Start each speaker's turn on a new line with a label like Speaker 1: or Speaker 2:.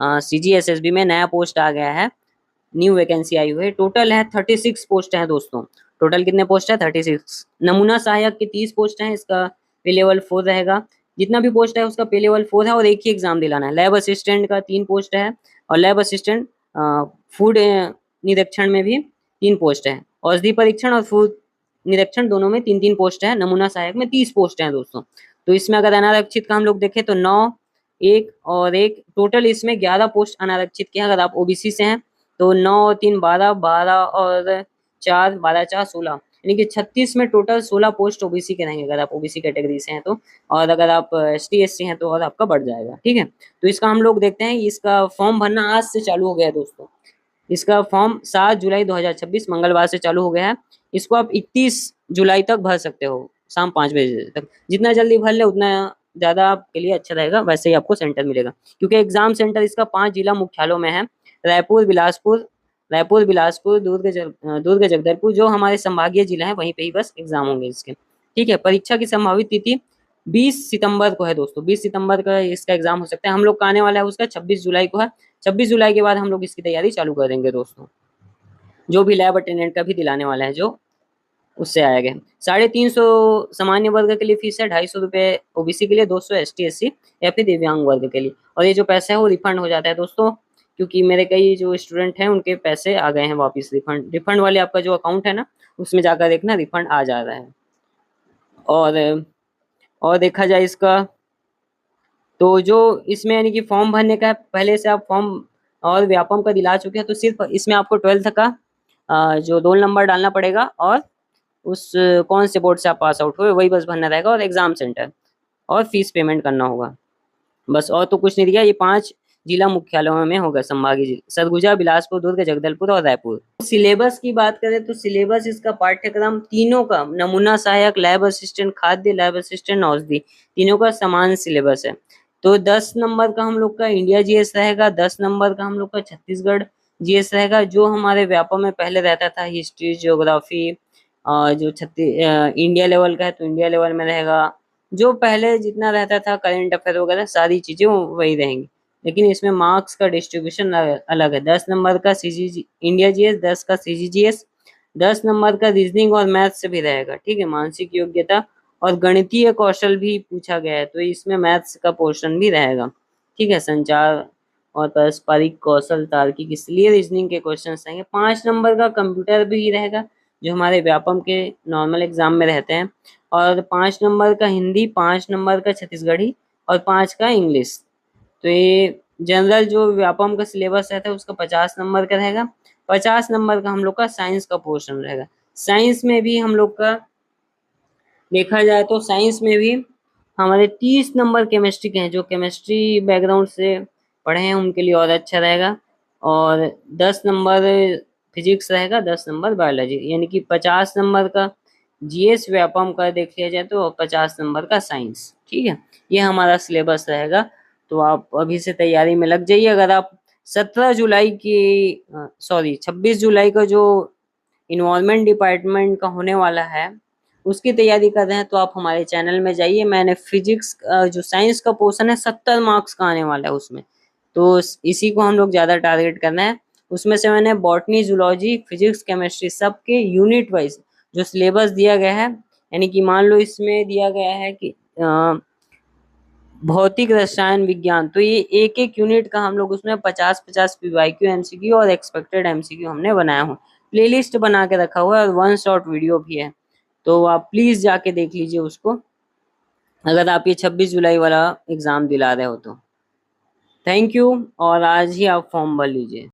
Speaker 1: CGSSB में नया post आ गया है, न्यू वैकेंसी आई हुई है। टोटल है 36 पोस्ट है दोस्तों। टोटल कितने पोस्ट है? 36। नमूना सहायक की 30 पोस्ट है, इसका पे लेवल 4 रहेगा। जितना भी पोस्ट है उसका पे लेवल 4 है और एक ही एग्जाम दिलाना है। लैब असिस्टेंट का 3 पोस्ट है और लैब असिस्टेंट फूड निरीक्षण में भी 3 पोस्ट है। औषधि परीक्षण और फूड निरीक्षण दोनों में 3-3 पोस्ट है। नमूना सहायक में 30 पोस्ट है दोस्तों। तो इसमें अगर अनारक्षित का हम लोग देखें तो 9, 1 और 1, टोटल इसमें 11 पोस्ट अनारक्षित के हैं। अगर आप ओबीसी से हैं तो 9, 3, 12, 12 और 4, 12, 4, 16, यानी कि 36 में टोटल 16 पोस्ट ओबीसी के रहेंगे अगर आप ओबीसी कैटेगरी से हैं तो। और अगर आप ST SC हैं तो और आपका बढ़ जाएगा। ठीक है, तो इसका हम लोग देखते हैं। इसका फॉर्म भरना आज से चालू हो गया है दोस्तों। इसका फॉर्म 7 जुलाई 2026 मंगलवार से चालू हो गया है। इसको आप 31 जुलाई तक भर सकते हो, शाम 5 बजे तक। जितना जल्दी भर ले उतना ज़्यादा आपके लिए अच्छा रहेगा, वैसे ही आपको सेंटर मिलेगा। क्योंकि एग्जाम सेंटर इसका 5 जिला मुख्यालयों में है। रायपुर, बिलासपुर, दुर्ग, जगदलपुर, जो हमारे संभागीय जिला है वहीं पे ही बस एग्जाम होंगे इसके। ठीक है, परीक्षा की संभावित तिथि 20 सितंबर को है दोस्तों। 20 सितंबर का इसका एग्जाम हो सकता है। हम लोग का आने वाला है उसका 26 जुलाई को है। 26 जुलाई के बाद हम लोग इसकी तैयारी चालू कर देंगे दोस्तों। जो भी लैब अटेंडेंट का भी दिलाने वाला है, जो उससे आएगा। 350 सामान्य वर्ग के लिए फीस है, 250 रुपये ओबीसी के लिए, 200 ST SC या फिर दिव्यांग वर्ग के लिए। और ये जो पैसा है वो रिफंड हो जाता है दोस्तों, क्योंकि मेरे कई जो स्टूडेंट हैं उनके पैसे आ गए हैं वापस। रिफंड वाले आपका जो अकाउंट है ना, उसमें जाकर देखना, रिफंड आ जा रहा है। और देखा जाए इसका तो जो इसमें यानी कि फॉर्म भरने का है, पहले से आप फॉर्म और व्यापम का दिला चुके हैं तो सिर्फ इसमें आपको 12th का जो रोल नंबर डालना पड़ेगा और उस कौन से बोर्ड से आप पास आउट हुए वही बस भरना रहेगा, और एग्जाम सेंटर और फीस पेमेंट करना होगा बस। और तो कुछ नहीं दिया। ये 5 जिला मुख्यालयों में होगा, संभागीय जिला सरगुजा, बिलासपुर, दुर्ग, जगदलपुर और रायपुर। सिलेबस की बात करें तो सिलेबस इसका पाठ्यक्रम तीनों का, नमूना सहायक, लैब असिस्टेंट खाद्य, लैब असिस्टेंट औषधि, तीनों का समान सिलेबस है। तो 10 नंबर का हम लोग का इंडिया GS रहेगा, 10 नंबर का हम लोग का छत्तीसगढ़ GS रहेगा। जो हमारे व्यापम में पहले रहता था हिस्ट्री, ज्योग्राफी, जो इंडिया लेवल का है तो इंडिया लेवल में रहेगा। जो पहले जितना रहता था करंट अफेयर वगैरह सारी चीजें वही रहेंगी, लेकिन इसमें मार्क्स का डिस्ट्रीब्यूशन अलग है। 10 नंबर का CG इंडिया GS, 10 का CGGS, 10 नंबर का रीजनिंग और मैथ से भी रहेगा। ठीक है, मानसिक योग्यता और गणितीय कौशल भी पूछा गया है तो इसमें मैथ्स का पोर्शन भी रहेगा। ठीक है, संचार और पारस्परिक कौशल, तार्किक, इसलिए रीजनिंग के क्वेश्चन रहेंगे। 5 नंबर का कंप्यूटर भी रहेगा जो हमारे व्यापम के नॉर्मल एग्जाम में रहते हैं। और 5 नंबर का हिंदी, 5 नंबर का छत्तीसगढ़ी और 5 का इंग्लिश। तो ये जनरल जो व्यापम का सिलेबस रहता है उसका 50 नंबर का रहेगा। 50 नंबर का हम लोग का साइंस का पोर्शन रहेगा। साइंस में भी हम लोग का देखा जाए तो साइंस में भी हमारे 30 नंबर केमिस्ट्री के हैं। जो केमिस्ट्री बैकग्राउंड से पढ़े हैं उनके लिए और अच्छा रहेगा। और 10 नंबर फिजिक्स रहेगा, 10 नंबर बायोलॉजी, यानी कि 50 नंबर का GS व्यापम का देख लिया जाए तो 50 नंबर का साइंस। ठीक है, ये हमारा सिलेबस रहेगा। तो आप अभी से तैयारी में लग जाइए। अगर आप 17 जुलाई की 26 जुलाई का जो इन्वायरमेंट डिपार्टमेंट का होने वाला है उसकी तैयारी कर रहे हैं तो आप हमारे चैनल में जाइए। मैंने फिजिक्स जो साइंस का पोर्शन है 70 मार्क्स का आने वाला है उसमें, तो इसी को हम लोग ज़्यादा टारगेट करना है। उसमें से मैंने बॉटनी, जूलॉजी, फिजिक्स, केमिस्ट्री सबके यूनिट वाइज जो सिलेबस दिया गया है, यानी कि मान लो इसमें दिया गया है कि भौतिक रसायन विज्ञान, तो ये एक एक यूनिट का हम लोग उसमें 50-50 PYQ MCQ और एक्सपेक्टेड MCQ हमने बनाया हुआ, प्लेलिस्ट बना के रखा हुआ है और 1 शॉट वीडियो भी है। तो आप प्लीज़ जाके देख लीजिए उसको, अगर आप ये 26 जुलाई वाला एग्ज़ाम दिला रहे हो तो। थैंक यू, और आज ही आप फॉर्म भर लीजिए।